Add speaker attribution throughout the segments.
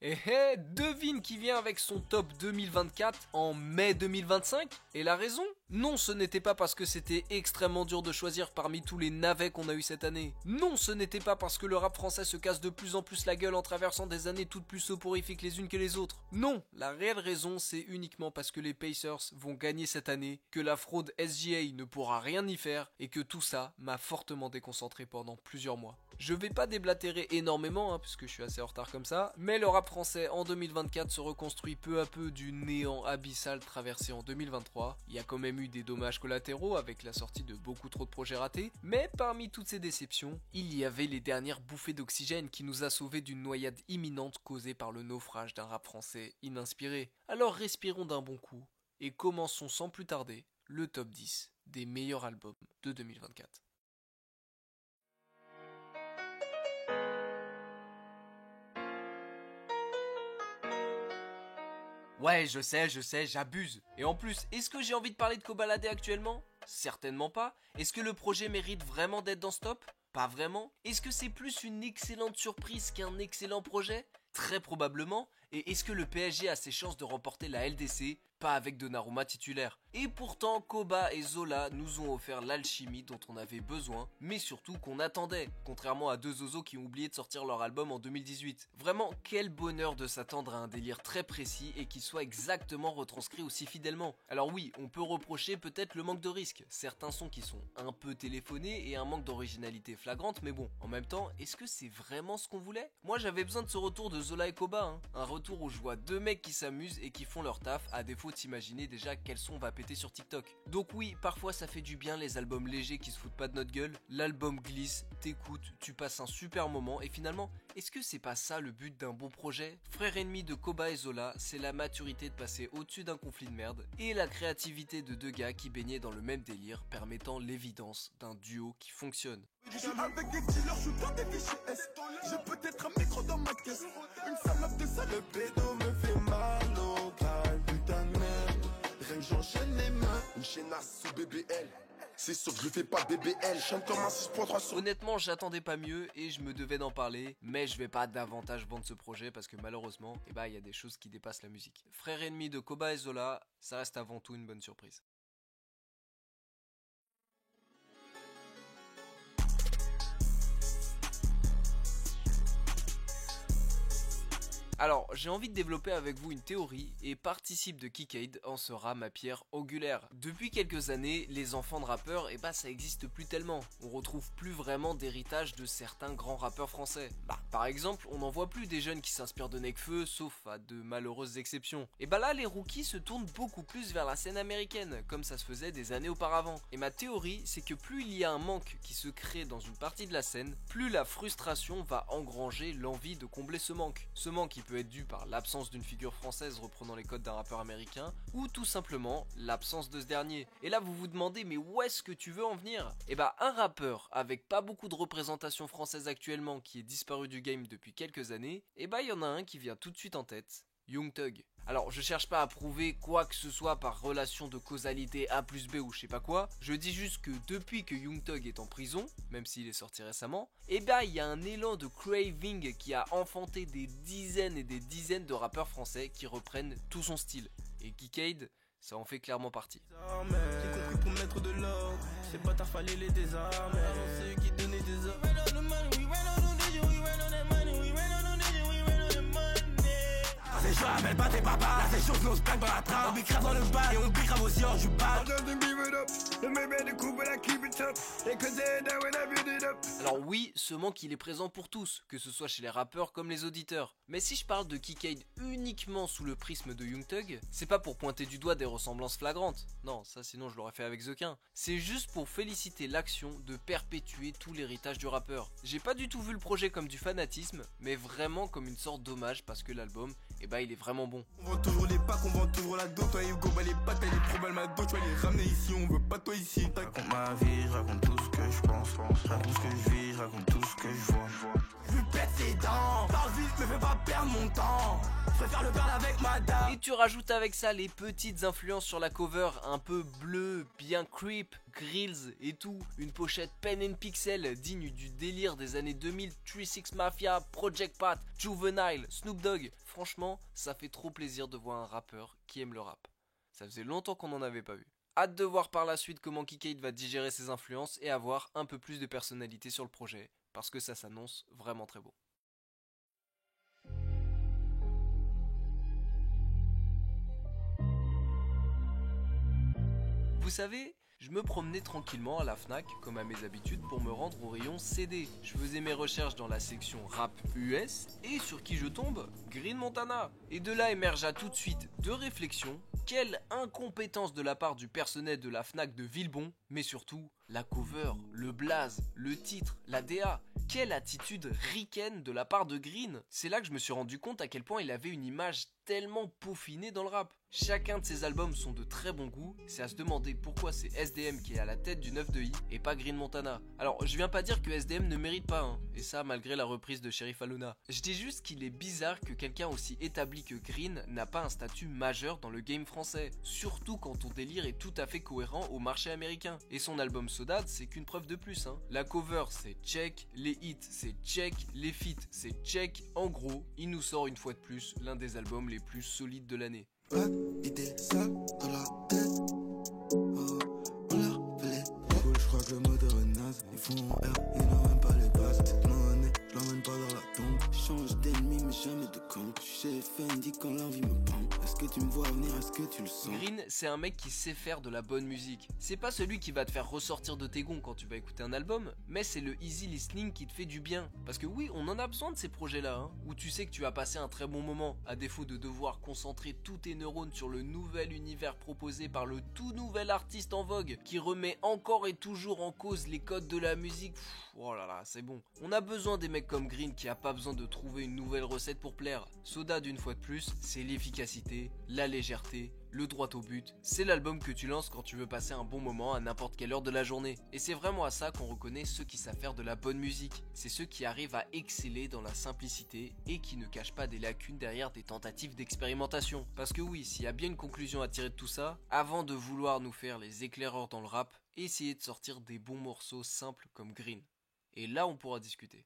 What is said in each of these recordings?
Speaker 1: Devine qui vient avec son top 2024 en mai 2025. Et la raison ? Non, ce n'était pas parce que c'était extrêmement dur de choisir parmi tous les navets qu'on a eu cette année. Non, ce n'était pas parce que le rap français se casse de plus en plus la gueule en traversant des années toutes plus soporifiques les unes que les autres. Non, la réelle raison c'est uniquement parce que les Pacers vont gagner cette année, que la fraude SGA ne pourra rien y faire et que tout ça m'a fortement déconcentré pendant plusieurs mois. Je vais pas déblatérer énormément puisque je suis assez en retard comme ça, mais le rap français en 2024 se reconstruit peu à peu du néant abyssal traversé en 2023. Il y a quand même eu des dommages collatéraux avec la sortie de beaucoup trop de projets ratés, mais parmi toutes ces déceptions, il y avait les dernières bouffées d'oxygène qui nous a sauvés d'une noyade imminente causée par le naufrage d'un rap français ininspiré. Alors respirons d'un bon coup et commençons sans plus tarder le top 10 des meilleurs albums de 2024. Ouais, je sais, j'abuse. Et en plus, est-ce que j'ai envie de parler de Kobalade actuellement ? Certainement pas. Est-ce que le projet mérite vraiment d'être dans ce top ? Pas vraiment. Est-ce que c'est plus une excellente surprise qu'un excellent projet ? Très probablement. Et est-ce que le PSG a ses chances de remporter la LDC ? Pas avec Donnarumma titulaire. Et pourtant, Koba et Zola nous ont offert l'alchimie dont on avait besoin, mais surtout qu'on attendait, contrairement à deux zozos qui ont oublié de sortir leur album en 2018. Vraiment, quel bonheur de s'attendre à un délire très précis et qui soit exactement retranscrit aussi fidèlement. Alors oui, on peut reprocher peut-être le manque de risque, certains sons qui sont un peu téléphonés et un manque d'originalité flagrante, mais bon, en même temps, est-ce que c'est vraiment ce qu'on voulait ? Moi j'avais besoin de ce retour de Zola et Koba, un retour où je vois deux mecs qui s'amusent et qui font leur taf, à défaut t'imaginer déjà quel son va péter sur TikTok. Donc oui, parfois ça fait du bien les albums légers qui se foutent pas de notre gueule, l'album glisse, t'écoutes, tu passes un super moment et finalement, est-ce que c'est pas ça le but d'un bon projet ? Frère ennemi de Koba et Zola, c'est la maturité de passer au-dessus d'un conflit de merde et la créativité de deux gars qui baignaient dans le même délire permettant l'évidence d'un duo qui fonctionne.
Speaker 2: Je suis avec des dealers, je suis dans des fichiers S. J'ai peut-être un micro dans ma caisse. Une salope de sale, le pédo me fait mal au calme. Putain de merde, rien que j'enchaîne les mains. Une chaînasse sous BBL. C'est sûr que je le fais pas BBL, je chante comme un 6.3 sur...
Speaker 1: Honnêtement, j'attendais pas mieux et je me devais d'en parler, mais je vais pas davantage vendre ce projet parce que malheureusement, il y a des choses qui dépassent la musique. Frère ennemi de Koba et Zola, ça reste avant tout une bonne surprise. Alors, j'ai envie de développer avec vous une théorie et Participe de Kikade en sera ma pierre angulaire. Depuis quelques années, les enfants de rappeurs, ça existe plus tellement. On retrouve plus vraiment d'héritage de certains grands rappeurs français. Par exemple, on n'en voit plus des jeunes qui s'inspirent de Nekfeu, sauf à de malheureuses exceptions. Et là, les rookies se tournent beaucoup plus vers la scène américaine, comme ça se faisait des années auparavant. Et ma théorie, c'est que plus il y a un manque qui se crée dans une partie de la scène, plus la frustration va engranger l'envie de combler ce manque. Ce manque, il peut être dû par l'absence d'une figure française reprenant les codes d'un rappeur américain ou tout simplement l'absence de ce dernier. Et là vous vous demandez mais où est-ce que tu veux en venir ? Un rappeur avec pas beaucoup de représentation française actuellement qui est disparu du game depuis quelques années, il y en a un qui vient tout de suite en tête. Young Thug. Alors je cherche pas à prouver quoi que ce soit par relation de causalité A plus B ou je sais pas quoi, je dis juste que depuis que Young Thug est en prison, même s'il est sorti récemment, il y a un élan de craving qui a enfanté des dizaines et des dizaines de rappeurs français qui reprennent tout son style. Et Kikade, ça en fait clairement partie.
Speaker 3: J'ai compris pour mettre de l'ordre, c'est pas tard fallait les désarmer. C'est eux qui donnaient des ordres. C'est chaud, appelle pas tes papas. Là c'est chaud, on se plaque dans la trappe. On bicrave dans le bal et on bicrave aussi en jubat.
Speaker 1: Alors oui, ce manque il est présent pour tous, que ce soit chez les rappeurs comme les auditeurs. Mais si je parle de Kikade uniquement sous le prisme de Young Thug, c'est pas pour pointer du doigt des ressemblances flagrantes. Non, ça sinon je l'aurais fait avec Zequin. C'est juste pour féliciter l'action de perpétuer tout l'héritage du rappeur. J'ai pas du tout vu le projet comme du fanatisme, mais vraiment comme une sorte d'hommage parce que l'album, il est vraiment bon.
Speaker 3: On vend toujours les packs, on vend toujours la dos. Toi Hugo, les pattes, elle est trop belle ma dos. Tu vas les ramener ici, on veut pas toi ici. Je raconte ma vie, je raconte tout ce que je pense. Je raconte ce que je vis, je raconte tout ce que je vois. Je lui pète ses dents, parle vite, me fais pas perdre mon temps. préfère le perdre avec ma dame.
Speaker 1: Et tu rajoutes avec ça les petites influences sur la cover, un peu bleu, bien creep, grills et tout, une pochette pen and pixel digne du délire des années 2000, 3-6 Mafia, Project Pat, Juvenile, Snoop Dogg. Franchement, ça fait trop plaisir de voir un rappeur qui aime le rap. Ça faisait longtemps qu'on n'en avait pas vu. Hâte de voir par la suite comment Kikate va digérer ses influences et avoir un peu plus de personnalité sur le projet, parce que ça s'annonce vraiment très beau. Vous savez, je me promenais tranquillement à la Fnac, comme à mes habitudes, pour me rendre au rayon CD. Je faisais mes recherches dans la section rap US, et sur qui je tombe? Green Montana. Et de là émergea tout de suite deux réflexions. Quelle incompétence de la part du personnel de la Fnac de Villebon, mais surtout la cover, le blaze, le titre, la DA. Quelle attitude ricaine de la part de Green. C'est là que je me suis rendu compte à quel point il avait une image tellement peaufinée dans le rap. Chacun de ses albums sont de très bon goût, c'est à se demander pourquoi c'est SDM qui est à la tête du 9 de I et pas Green Montana. Alors je viens pas dire que SDM ne mérite pas, hein, et ça malgré la reprise de Sheriff Aluna. Je dis juste qu'il est bizarre que quelqu'un aussi établi que Green n'a pas un statut majeur dans le game français, surtout quand ton délire est tout à fait cohérent au marché américain. Et son album Sodade c'est qu'une preuve de plus, hein. La cover c'est check, les hits c'est check, les feats c'est check, en gros il nous sort une fois de plus l'un des albums les plus solides de l'année.
Speaker 2: Pas d'idée, ça dans la tête. Oh, on leur fait les cool, je crois que le moteur est naze. Ils font R, ils n'ont même pas les bases. Cette monnaie, je l'emmène pas dans la tombe. Change d'ennemi, mais jamais de compte. Chez Fendi quand l'envie me prend. Est-ce que tu me vois venir, est-ce que tu le sens?
Speaker 1: Green, c'est un mec qui sait faire de la bonne musique. C'est pas celui qui va te faire ressortir de tes gonds quand tu vas écouter un album, mais c'est le easy listening qui te fait du bien. Parce que oui, on en a besoin de ces projets-là, hein, où tu sais que tu vas passer un très bon moment, à défaut de devoir concentrer tous tes neurones sur le nouvel univers proposé par le tout nouvel artiste en vogue, qui remet encore et toujours en cause les codes de la musique. Oh là là, c'est bon. On a besoin des mecs comme Green qui a pas besoin de trouver une nouvelle recette pour plaire. Soda, d'une fois de plus, c'est l'efficacité, la légèreté, le droit au but. C'est l'album que tu lances quand tu veux passer un bon moment à n'importe quelle heure de la journée. Et c'est vraiment à ça qu'on reconnaît ceux qui savent faire de la bonne musique. C'est ceux qui arrivent à exceller dans la simplicité et qui ne cachent pas des lacunes derrière des tentatives d'expérimentation. Parce que oui, s'il y a bien une conclusion à tirer de tout ça, avant de vouloir nous faire les éclaireurs dans le rap, essayez de sortir des bons morceaux simples comme Green. Et là on pourra discuter.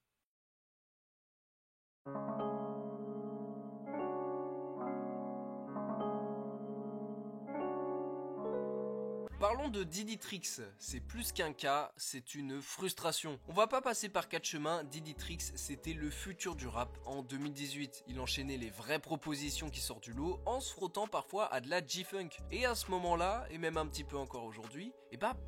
Speaker 1: Parlons de Diditrix, c'est plus qu'un cas, c'est une frustration. On va pas passer par quatre chemins, Diditrix c'était le futur du rap en 2018. Il enchaînait les vraies propositions qui sortent du lot en se frottant parfois à de la G-Funk. Et à ce moment-là, et même un petit peu encore aujourd'hui,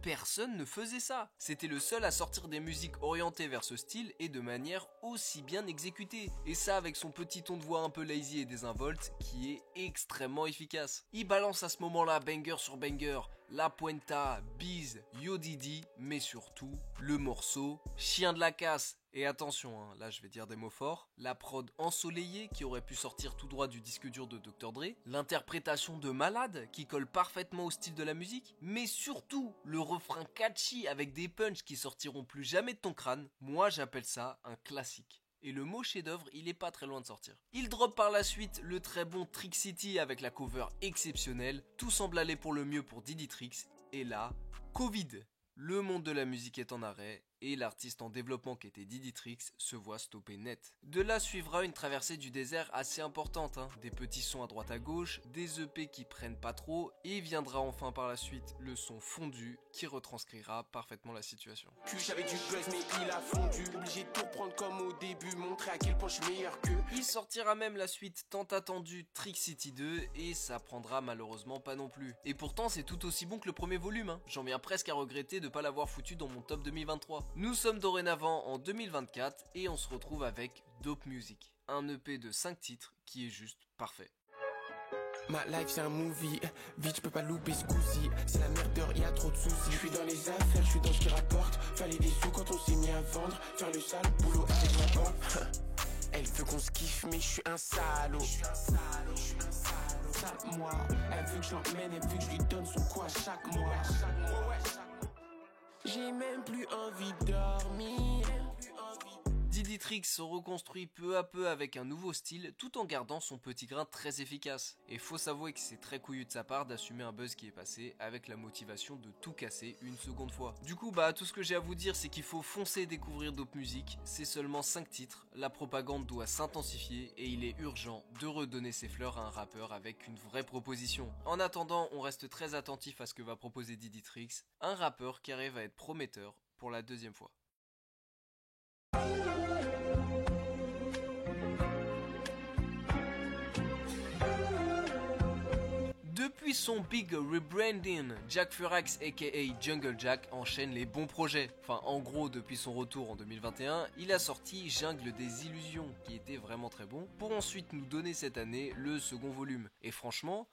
Speaker 1: personne ne faisait ça. C'était le seul à sortir des musiques orientées vers ce style et de manière aussi bien exécutée. Et ça avec son petit ton de voix un peu lazy et désinvolte qui est extrêmement efficace. Il balance à ce moment-là banger sur banger, La Puenta, Biz, Yo Didi, mais surtout le morceau Chien de la Casse. Et attention, hein, là je vais dire des mots forts, la prod ensoleillée qui aurait pu sortir tout droit du disque dur de Dr Dre, l'interprétation de Malade qui colle parfaitement au style de la musique, mais surtout le refrain catchy avec des punchs qui sortiront plus jamais de ton crâne, moi j'appelle ça un classique. Et le mot chef-d'œuvre, il est pas très loin de sortir. Il drop par la suite le très bon Trick City avec la cover exceptionnelle. Tout semble aller pour le mieux pour Diditrix. Et là, Covid. Le monde de la musique est en arrêt et l'artiste en développement qui était Diditrix se voit stopper net. De là suivra une traversée du désert assez importante, hein. Des petits sons à droite à gauche, des EP qui prennent pas trop et viendra enfin par la suite le son fondu qui retranscrira parfaitement la situation.
Speaker 4: J'avais du buzz mais il a fondu, obligé de tout reprendre comme au début, montrer à quel point je suis meilleur qu'eux.
Speaker 1: Il sortira même la suite tant attendue Trick City 2 et ça prendra malheureusement pas non plus. Et pourtant c'est tout aussi bon que le premier volume, hein. J'en viens presque à regretter de pas l'avoir foutu dans mon top 2023. Nous sommes dorénavant en 2024 et on se retrouve avec Dope Music, un EP de 5 titres qui est juste parfait.
Speaker 4: Ma life c'est un movie, vite je peux pas louper ce coup-ci. C'est la merdeur, y a trop de soucis. Je suis dans les affaires, je suis dans ce qui rapporte. Fallait des sous quand on s'est mis à vendre. Faire le sale boulot avec ma banque. Elle veut qu'on se kiffe mais je suis un salaud. Sale moi. Elle veut que je l'emmène, elle veut que je lui donne son coup à chaque mois. J'ai même plus envie de dormir.
Speaker 1: Diditrix se reconstruit peu à peu avec un nouveau style tout en gardant son petit grain très efficace. Et faut s'avouer que c'est très couillu de sa part d'assumer un buzz qui est passé avec la motivation de tout casser une seconde fois. Du coup tout ce que j'ai à vous dire c'est qu'il faut foncer découvrir d'autres musiques, c'est seulement 5 titres, la propagande doit s'intensifier et il est urgent de redonner ses fleurs à un rappeur avec une vraie proposition. En attendant, on reste très attentif à ce que va proposer Diditrix, un rappeur qui arrive à être prometteur pour la deuxième fois. Depuis son big rebranding, Jack Furax aka Jungle Jack enchaîne les bons projets. Enfin en gros depuis son retour en 2021, il a sorti Jungle des Illusions qui était vraiment très bon pour ensuite nous donner cette année le second volume. Et franchement,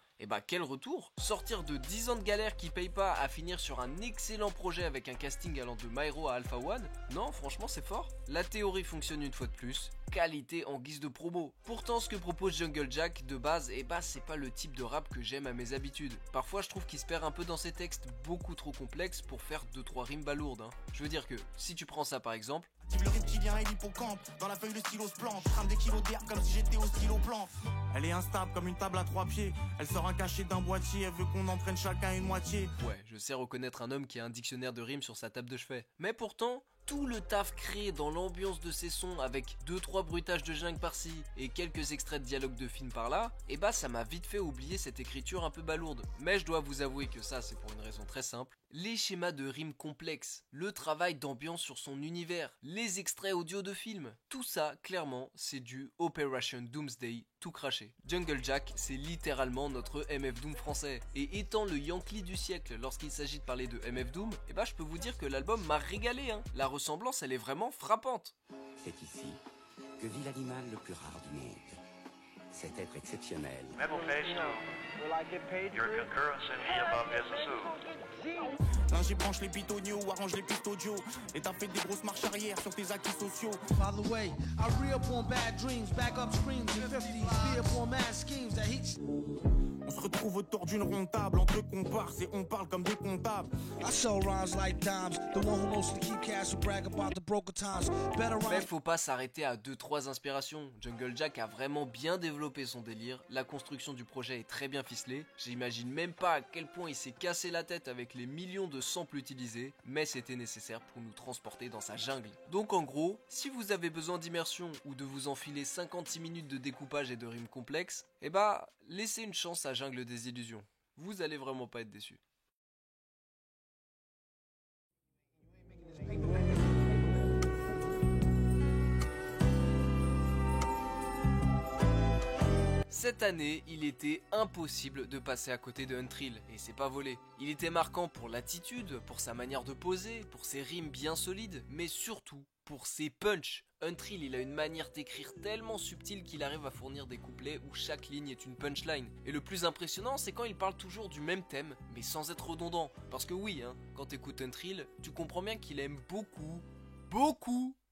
Speaker 1: quel retour! Sortir de 10 ans de galère qui paye pas à finir sur un excellent projet avec un casting allant de Myro à Alpha One, non franchement c'est fort. La théorie fonctionne une fois de plus, qualité en guise de promo. Pourtant ce que propose Jungle Jack de base, c'est pas le type de rap que j'aime à mes habitudes. Parfois je trouve qu'il se perd un peu dans ses textes beaucoup trop complexes pour faire 2-3 rimes balourdes. Je veux dire que, si tu prends ça par exemple,
Speaker 5: le reptilien et l'hippocampe, dans la feuille le stylo se plante, crame des kilos d'herbe comme si j'étais au stylo plan. Elle est instable comme une table à 3 pieds, elle sort un cachet d'un boîtier, elle veut qu'on en prenne chacun une moitié.
Speaker 1: Ouais, je sais reconnaître un homme qui a un dictionnaire de rimes sur sa table de chevet. Mais pourtant, tout le taf créé dans l'ambiance de ces sons avec 2-3 bruitages de jungle par-ci et quelques extraits de dialogue de film par-là, ça m'a vite fait oublier cette écriture un peu balourde. Mais je dois vous avouer que ça c'est pour une raison très simple. Les schémas de rimes complexes, le travail d'ambiance sur son univers, les extraits audio de films, tout ça clairement c'est du Operation Doomsday tout craché. Jungle Jack c'est littéralement notre MF Doom français. Et étant le Yankee du siècle lorsqu'il s'agit de parler de MF Doom, je peux vous dire que l'album m'a régalé. La ressemblance elle est vraiment frappante.
Speaker 6: C'est ici que vit l'animal le plus rare du monde. Cet être exceptionnel.
Speaker 5: L'ingé branche les pitonios, arrange les pistes audio. Et t'as fait des grosses marches arrière sur tes acquis sociaux.
Speaker 7: By the way, I re-up on bad dreams, back up screams in 50s, be up on mad schemes that hit.
Speaker 5: On se retrouve autour d'une ronde table, entre comparses et on parle comme des comptables.
Speaker 7: I sell rhymes like dimes, the one who mostly keep cash and brag about the broken times. Better
Speaker 1: Mais
Speaker 7: rhyme.
Speaker 1: faut pas s'arrêter à 2-3 inspirations. Jungle Jack a vraiment bien développé son délire, la construction du projet est très bien ficelée. J'imagine même pas à quel point il s'est cassé la tête avec les millions de samples utilisés, mais c'était nécessaire pour nous transporter dans sa jungle. Donc en gros, si vous avez besoin d'immersion ou de vous enfiler 56 minutes de découpage et de rimes complexes, laissez une chance à Jungle des Illusions. Vous allez vraiment pas être déçus. Cette année, il était impossible de passer à côté de Untrill, et c'est pas volé. Il était marquant pour l'attitude, pour sa manière de poser, pour ses rimes bien solides, mais surtout pour ses punchs. Untrill, il a une manière d'écrire tellement subtile qu'il arrive à fournir des couplets où chaque ligne est une punchline. Et le plus impressionnant, c'est quand il parle toujours du même thème, mais sans être redondant. Parce que oui, quand t'écoutes Untrill, tu comprends bien qu'il aime beaucoup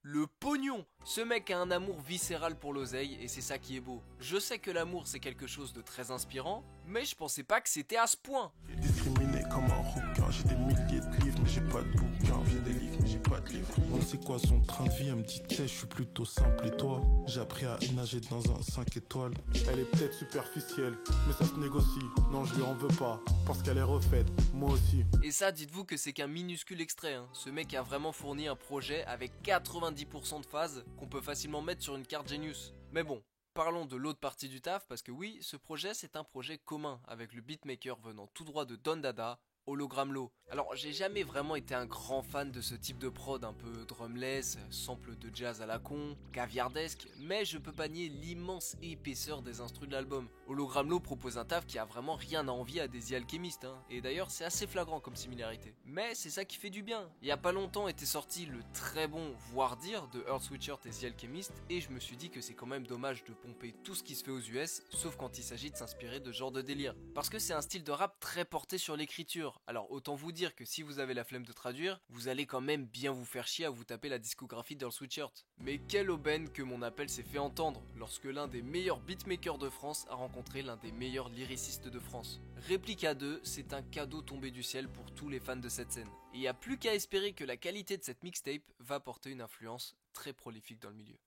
Speaker 1: le pognon. Ce mec a un amour viscéral pour l'oseille et c'est ça qui est beau. Je sais que l'amour c'est quelque chose de très inspirant, mais je pensais pas que c'était à ce point.
Speaker 3: Discriminé comme un rouquin, j'ai des milliers de livres mais j'ai pas de bouquins. J'ai des livres mais j'ai pas de livres. On sait quoi son train de vie, elle me dit tu sais je suis plutôt simple et toi. J'ai appris à nager dans un 5 étoiles. Elle est peut-être superficielle, mais ça se négocie. Non je lui en veux pas, parce qu'elle est refaite, moi aussi.
Speaker 1: Et ça dites-vous que c'est qu'un minuscule extrait. Ce mec a vraiment fourni un projet avec 90% de phases qu'on peut facilement mettre sur une carte Genius. Mais bon, parlons de l'autre partie du taf parce que oui, ce projet c'est un projet commun avec le beatmaker venant tout droit de Don Dada, Hologram Low. Alors j'ai jamais vraiment été un grand fan de ce type de prod un peu drumless, sample de jazz à la con, caviardesque, mais je peux pas nier l'immense épaisseur des instrus de l'album. Hologram Low propose un taf qui a vraiment rien à envier à des The Alchemist, et d'ailleurs c'est assez flagrant comme similarité. Mais c'est ça qui fait du bien. Il y a pas longtemps était sorti le très bon Voir Dire de Earth Sweatshirt et The Alchemist, et je me suis dit que c'est quand même dommage de pomper tout ce qui se fait aux US, sauf quand il s'agit de s'inspirer de ce genre de délire. Parce que c'est un style de rap très porté sur l'écriture. Alors autant vous dire que si vous avez la flemme de traduire, vous allez quand même bien vous faire chier à vous taper la discographie d'Earl Sweatshirt. Mais quelle aubaine que mon appel s'est fait entendre lorsque l'un des meilleurs beatmakers de France a rencontré l'un des meilleurs lyricistes de France. Replica 2, c'est un cadeau tombé du ciel pour tous les fans de cette scène. Et il n'y a plus qu'à espérer que la qualité de cette mixtape va porter une influence très prolifique dans le milieu.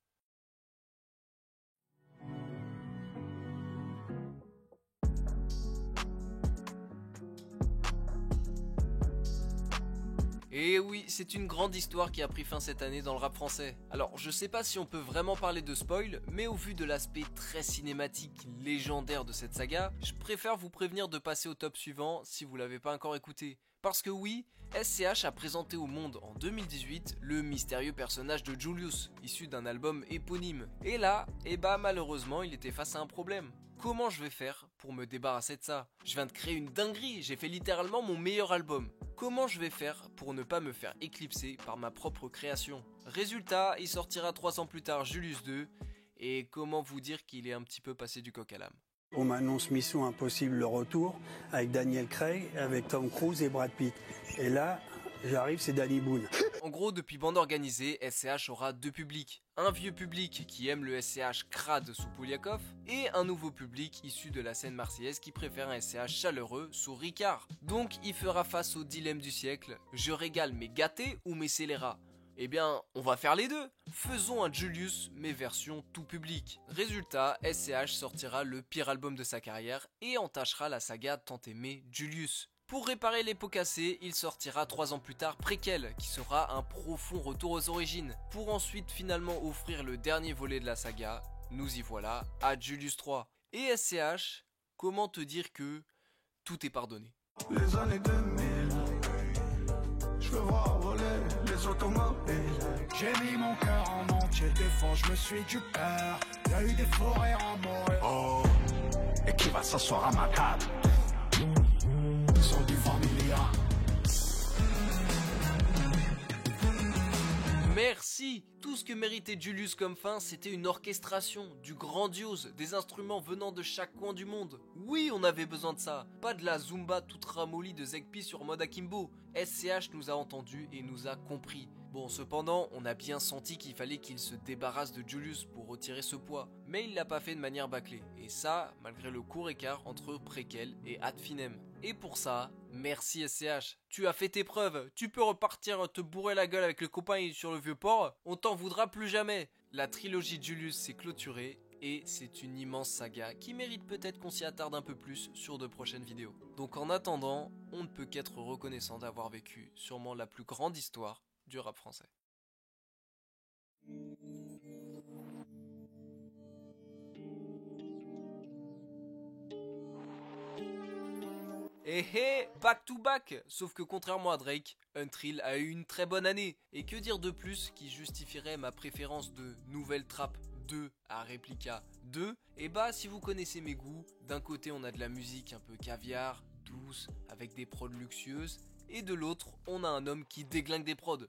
Speaker 1: Et oui, c'est une grande histoire qui a pris fin cette année dans le rap français. Alors, je sais pas si on peut vraiment parler de spoil, mais au vu de l'aspect très cinématique, légendaire de cette saga, je préfère vous prévenir de passer au top suivant si vous l'avez pas encore écouté. Parce que oui, SCH a présenté au monde en 2018 le mystérieux personnage de Julius, issu d'un album éponyme. Et là, malheureusement, il était face à un problème. Comment je vais faire pour me débarrasser de ça? Je viens de créer une dinguerie, j'ai fait littéralement mon meilleur album. Comment je vais faire pour ne pas me faire éclipser par ma propre création? Résultat, il sortira 3 ans plus tard Julius 2, et comment vous dire qu'il est un petit peu passé du coq à l'âne.
Speaker 8: On m'annonce Mission Impossible le retour, avec Daniel Craig, avec Tom Cruise et Brad Pitt. Et là, j'arrive, c'est Danny Boone.
Speaker 1: En gros, depuis bande organisée, SCH aura 2 publics. Un vieux public qui aime le SCH crade sous Pouliakov, et un nouveau public issu de la scène marseillaise qui préfère un SCH chaleureux sous Ricard. Donc il fera face au dilemme du siècle, je régale mes gâtés ou mes scélérats? Eh bien, on va faire les deux. Faisons un Julius, mais version tout public. Résultat, SCH sortira le pire album de sa carrière et entachera la saga tant aimée Julius. Pour réparer les pots cassés, il sortira 3 ans plus tard Préquel, qui sera un profond retour aux origines, pour ensuite finalement offrir le dernier volet de la saga, nous y voilà, à Julius 3. Et SCH, comment te dire que tout est pardonné?
Speaker 2: Les années 2000, je veux voir voler les automobiles.
Speaker 9: J'ai mis mon cœur en entier, des fois je me suis du peur. Y'a eu des forêts en mort.
Speaker 2: Oh, et qui va s'asseoir à ma table? Sur du familia.
Speaker 1: Merci! Tout ce que méritait Julius comme fin, c'était une orchestration, du grandiose, des instruments venant de chaque coin du monde. Oui, on avait besoin de ça. Pas de la Zumba toute ramollie de Zekpi sur mode Akimbo. SCH nous a entendus et nous a compris. Bon, cependant, on a bien senti qu'il fallait qu'il se débarrasse de Julius pour retirer ce poids. Mais il l'a pas fait de manière bâclée. Et ça, malgré le court écart entre Préquel et Ad Finem. Et pour ça, merci SCH. Tu as fait tes preuves. Tu peux repartir te bourrer la gueule avec le copain sur le vieux port. On t'en voudra plus jamais. La trilogie de Julius s'est clôturée. Et c'est une immense saga qui mérite peut-être qu'on s'y attarde un peu plus sur de prochaines vidéos. Donc en attendant, on ne peut qu'être reconnaissant d'avoir vécu sûrement la plus grande histoire du rap français. Eh back to back. Sauf que contrairement à Drake, Untrill a eu une très bonne année. Et que dire de plus qui justifierait ma préférence de Nouvelle Trappe 2 à Réplica 2? Et bah si vous connaissez mes goûts, d'un côté on a de la musique un peu caviar, douce, avec des prods luxueuses, et de l'autre on a un homme qui déglingue des prods.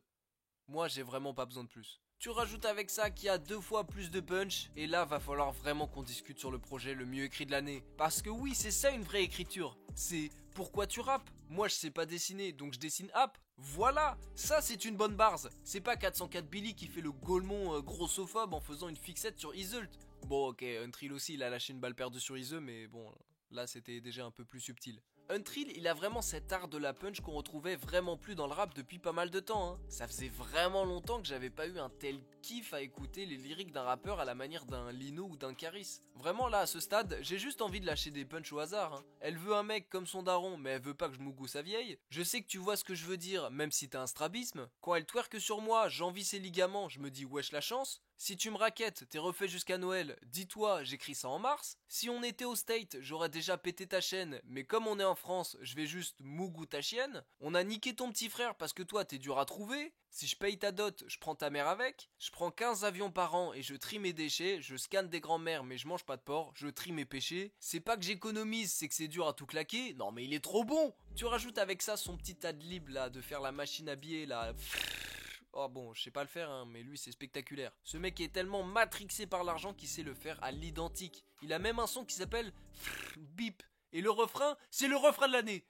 Speaker 1: Moi j'ai vraiment pas besoin de plus. Tu rajoutes avec ça qu'il y a 2 fois plus de punch, et là va falloir vraiment qu'on discute sur le projet le mieux écrit de l'année. Parce que oui, c'est ça une vraie écriture. C'est pourquoi tu rappes? Moi je sais pas dessiner, donc je dessine app. Voilà, ça c'est une bonne barze. C'est pas 404 Billy qui fait le Gaulmon grossophobe en faisant une fixette sur Iseult. Bon ok, Untrill aussi il a lâché une balle perdue sur Ise, mais bon, là c'était déjà un peu plus subtil. Untrill, il a vraiment cet art de la punch qu'on retrouvait vraiment plus dans le rap depuis pas mal de temps. Hein. Ça faisait vraiment longtemps que j'avais pas eu un tel kiff à écouter les lyriques d'un rappeur à la manière d'un Lino ou d'un Caris. Vraiment là, à ce stade, j'ai juste envie de lâcher des punchs au hasard. Hein. Elle veut un mec comme son daron, mais elle veut pas que je mougoue sa vieille. Je sais que tu vois ce que je veux dire, même si t'as un strabisme. Quand elle twerk sur moi, j'envie ses ligaments, je me dis wesh la chance. Si tu me raquettes, t'es refait jusqu'à Noël, dis-toi, j'écris ça en mars. Si on était au State, j'aurais déjà pété ta chaîne, mais comme on est en France, je vais juste mougou ta chienne. On a niqué ton petit frère parce que toi t'es dur à trouver. Si je paye ta dot, je prends ta mère avec. Je prends 15 avions par an et je trie mes déchets. Je scanne des grands-mères mais je mange pas de porc. Je trie mes péchés. C'est pas que j'économise, c'est que c'est dur à tout claquer. Non mais il est trop bon. Tu rajoutes avec ça son petit adlib là, de faire la machine à billets là. Oh bon, je sais pas le faire, hein, mais lui c'est spectaculaire. Ce mec est tellement matrixé par l'argent qu'il sait le faire à l'identique. Il a même un son qui s'appelle Bip. Et le refrain, c'est le refrain de l'année.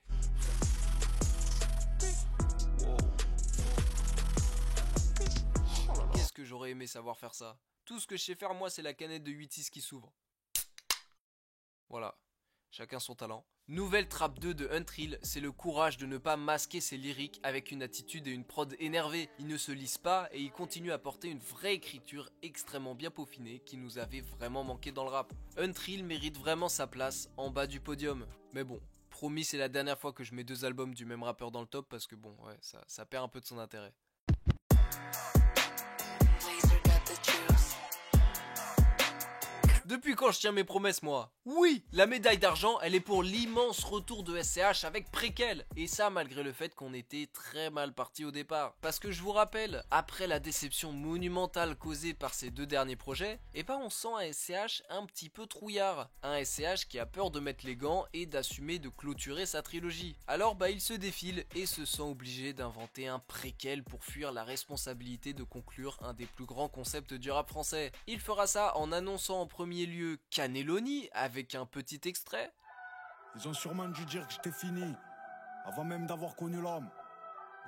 Speaker 1: Qu'est-ce que j'aurais aimé savoir faire ça. Tout ce que je sais faire moi c'est la canette de 8-6 qui s'ouvre. Voilà. chacun son talent. Nouvelle trappe 2 de Untrill, c'est le courage de ne pas masquer ses lyriques avec une attitude et une prod énervée. Il ne se lisse pas et il continue à porter une vraie écriture extrêmement bien peaufinée qui nous avait vraiment manqué dans le rap. Untrill mérite vraiment sa place en bas du podium. Mais bon, promis, c'est la dernière fois que je mets 2 albums du même rappeur dans le top parce que bon, ouais, ça perd un peu de son intérêt. Depuis quand je tiens mes promesses, moi? Oui, la médaille d'argent, elle est pour l'immense retour de SCH avec Préquel. Et ça, malgré le fait qu'on était très mal parti au départ. Parce que je vous rappelle, après la déception monumentale causée par ces 2 derniers projets, on sent un SCH un petit peu trouillard. Un SCH qui a peur de mettre les gants et d'assumer de clôturer sa trilogie. Alors il se défile et se sent obligé d'inventer un Préquel pour fuir la responsabilité de conclure un des plus grands concepts du rap français. Il fera ça en annonçant en premier lieu Cannelloni avec un petit extrait.
Speaker 9: Ils ont sûrement dû dire que j'étais fini, avant même d'avoir connu l'homme.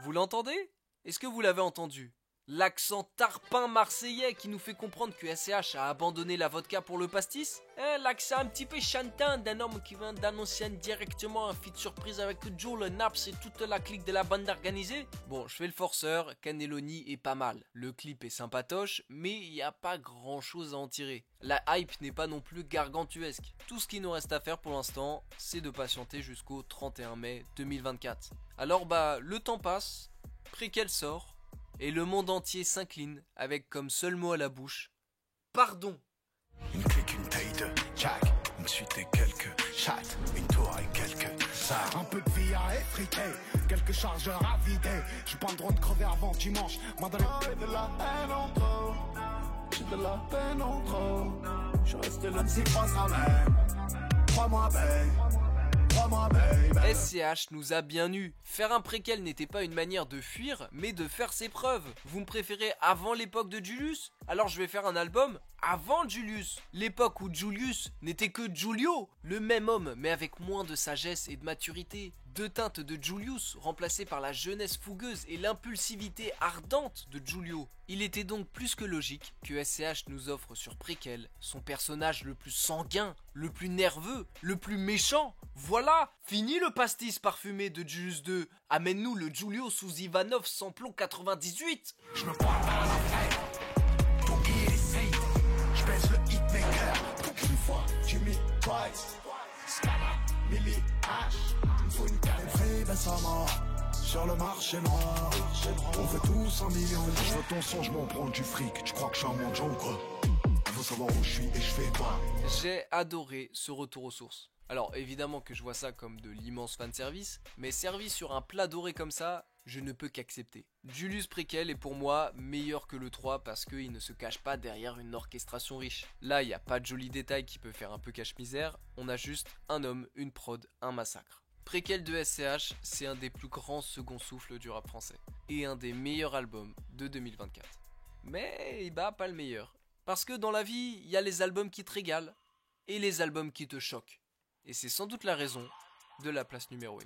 Speaker 1: Vous l'entendez? Est-ce que vous l'avez entendu? L'accent tarpin marseillais qui nous fait comprendre que SCH a abandonné la vodka pour le pastis? L'accent un petit peu chantant d'un homme qui vient d'annoncer directement un feat surprise avec Joe, le Naps et toute la clique de la bande organisée? Bon, je fais le forceur, Cannelloni est pas mal. Le clip est sympatoche, mais il n'y a pas grand chose à en tirer. La hype n'est pas non plus gargantuesque. Tout ce qu'il nous reste à faire pour l'instant, c'est de patienter jusqu'au 31 mai 2024. Alors le temps passe, Préquel sort, et le monde entier s'incline avec comme seul mot à la bouche: pardon.
Speaker 9: Une clique, une taille de Jack, une suite et quelques chattes, une tour et quelques sacs. Un peu de vie à effriter, quelques chargeurs à vider. J'suis pas le droit de crever avant dimanche. Moi dans les de la haine en trop, j'ai de la peine en trop. J'suis resté là, c'est pas ça même. Crois-moi, babe.
Speaker 1: SCH nous a bien eu. Faire un préquel n'était pas une manière de fuir, mais de faire ses preuves. Vous me préférez avant l'époque de Julius? Alors je vais faire un album avant Julius. L'époque où Julius n'était que Giulio, le même homme, mais avec moins de sagesse et de maturité. 2 teintes de Julius remplacées par la jeunesse fougueuse et l'impulsivité ardente de Giulio. Il était donc plus que logique que SCH nous offre sur Préquel son personnage le plus sanguin, le plus nerveux, le plus méchant. Voilà, fini le pastis parfumé de Julius 2. Amène-nous le Giulio sous Ivanov sans plomb 98.
Speaker 9: Je me prends pas la fête, pour qui essaye. Je baisse le hitmaker, pour qu'une fois tu m'y twice. Scala, Millie, H, il faut une carrière récemment. Sur le marché noir, on fait tous 1 million. Je veux ton sang, je m'en prends du fric. Tu crois que je suis un mendiant ou quoi? Il faut savoir où je suis et je fais quoi.
Speaker 1: J'ai adoré ce retour aux sources. Alors évidemment que je vois ça comme de l'immense fanservice, mais servi sur un plat doré comme ça, je ne peux qu'accepter. Julius Préquel est pour moi meilleur que le 3 parce qu'il ne se cache pas derrière une orchestration riche. Là, il n'y a pas de jolis détails qui peut faire un peu cache-misère, on a juste un homme, une prod, un massacre. Préquel de SCH, c'est un des plus grands second souffles du rap français, et un des meilleurs albums de 2024. Mais il bat pas le meilleur, parce que dans la vie, il y a les albums qui te régalent, et les albums qui te choquent. Et c'est sans doute la raison de la place numéro 1.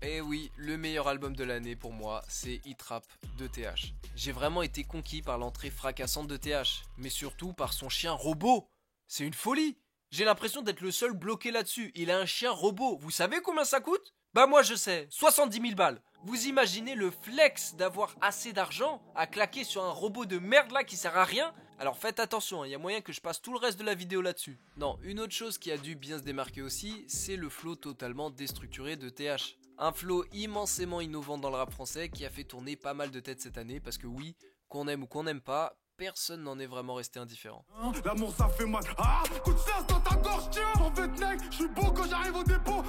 Speaker 1: Et oui, le meilleur album de l'année pour moi, c'est Hit Rap de TH. J'ai vraiment été conquis par l'entrée fracassante de TH, mais surtout par son chien robot. C'est une folie. J'ai l'impression d'être le seul bloqué là-dessus. Il a un chien robot. Vous savez combien ça coûte? Bah moi je sais, 70 000 balles. Vous imaginez le flex d'avoir assez d'argent à claquer sur un robot de merde là qui sert à rien? Alors faites attention, il y a moyen que je passe tout le reste de la vidéo là-dessus. Non, une autre chose qui a dû bien se démarquer aussi, c'est le flow totalement déstructuré de TH. Un flow immensément innovant dans le rap français qui a fait tourner pas mal de têtes cette année parce que oui, qu'on aime ou qu'on n'aime pas, personne n'en est vraiment resté indifférent.
Speaker 9: L'amour ça fait mal. Ah, coup de cerce dans ta gorge, tiens. En fait, mec, je suis beau quand j'arrive au dépôt.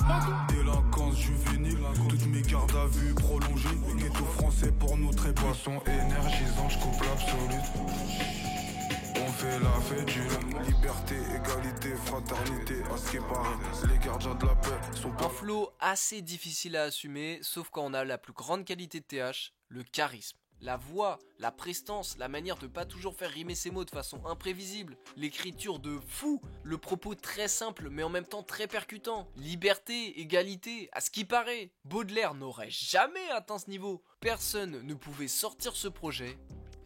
Speaker 9: Délinquance juvénile, toutes mes gardes à vue prolongées. Ghetto français pour nous très poisson énergisant, je coupe l'absolu. On fait la fête du liberté, égalité, fraternité, à ce qui paraît, les gardiens de la paix sont pas...
Speaker 1: Un flow assez difficile à assumer, sauf quand on a la plus grande qualité de TH, le charisme. La voix, la prestance, la manière de pas toujours faire rimer ses mots de façon imprévisible, l'écriture de fou, le propos très simple mais en même temps très percutant, liberté, égalité, à ce qui paraît, Baudelaire n'aurait jamais atteint ce niveau. Personne ne pouvait sortir ce projet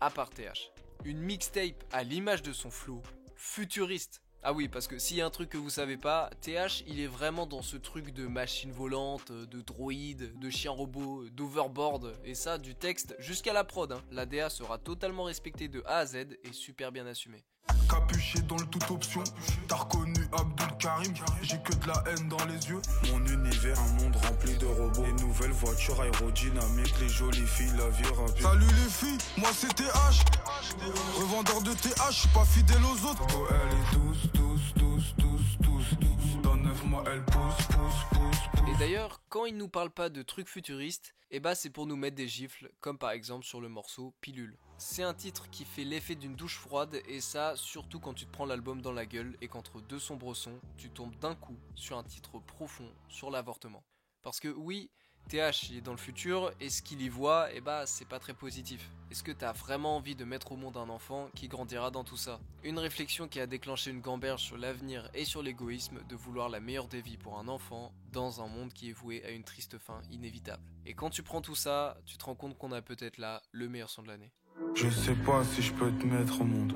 Speaker 1: à part TH. Une mixtape à l'image de son flow, futuriste. Ah oui, parce que s'il y a un truc que vous savez pas, TH il est vraiment dans ce truc de machine volante, de droïde, de chien robot, d'overboard, et ça du texte jusqu'à la prod. La DA sera totalement respectée de A à Z et super bien assumée.
Speaker 9: Capuché dans le toute option, t'as reconnu Abdul Karim, j'ai que de la haine dans les yeux. Mon univers, un monde rempli de robots, les nouvelles voitures aérodynamiques, les jolies filles, la vie rapide. Salut les filles, moi c'est TH, revendeur de TH, j'suis pas fidèle aux autres. Oh elle est douce, dans 9 mois elle pousse.
Speaker 1: Et d'ailleurs, quand il nous parle pas de trucs futuristes, c'est pour nous mettre des gifles, comme par exemple sur le morceau Pilule. C'est un titre qui fait l'effet d'une douche froide, et ça surtout quand tu te prends l'album dans la gueule et qu'entre deux sombres sons, tu tombes d'un coup sur un titre profond sur l'avortement. Parce que oui, TH il est dans le futur, et ce qu'il y voit, c'est pas très positif. Est-ce que t'as vraiment envie de mettre au monde un enfant qui grandira dans tout ça? Une réflexion qui a déclenché une gamberge sur l'avenir et sur l'égoïsme de vouloir la meilleure des vies pour un enfant dans un monde qui est voué à une triste fin inévitable. Et quand tu prends tout ça, tu te rends compte qu'on a peut-être là le meilleur son de l'année.
Speaker 9: Je sais pas si je peux te mettre au monde.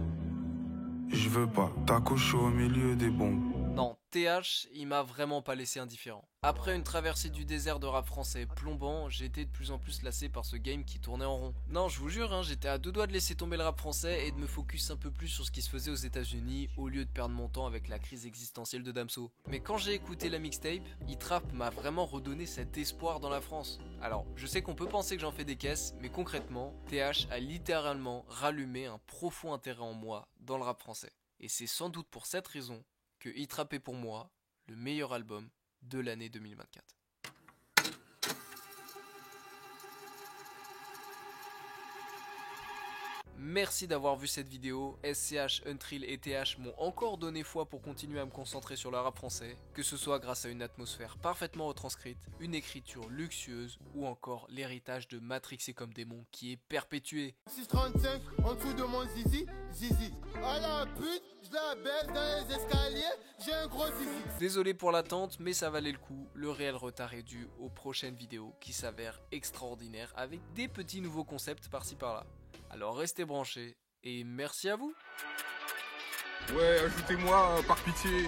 Speaker 9: Je veux pas t'accoucher au milieu des bombes.
Speaker 1: Non, TH, il m'a vraiment pas laissé indifférent. Après une traversée du désert de rap français plombant, j'ai été de plus en plus lassé par ce game qui tournait en rond. Non, je vous jure, j'étais à deux doigts de laisser tomber le rap français et de me focus un peu plus sur ce qui se faisait aux États-Unis au lieu de perdre mon temps avec la crise existentielle de Damso. Mais quand j'ai écouté la mixtape, Hit-Rap m'a vraiment redonné cet espoir dans la France. Alors, je sais qu'on peut penser que j'en fais des caisses, mais concrètement, TH a littéralement rallumé un profond intérêt en moi dans le rap français. Et c'est sans doute pour cette raison que Hit-Rap est pour moi le meilleur album de l'année 2024. Merci d'avoir vu cette vidéo. SCH, Untrill et TH m'ont encore donné foi pour continuer à me concentrer sur le rap français, que ce soit grâce à une atmosphère parfaitement retranscrite, une écriture luxueuse ou encore l'héritage de Matrixé comme démon qui est perpétué.
Speaker 2: 635 en dessous de mon zizi, zizi. À la pute, je la baisse dans les escaliers, j'ai un gros zizi.
Speaker 1: Désolé pour l'attente, mais ça valait le coup. Le réel retard est dû aux prochaines vidéos qui s'avèrent extraordinaires avec des petits nouveaux concepts par-ci par-là. Alors restez branchés et merci à vous.
Speaker 10: Ouais, ajoutez-moi par pitié.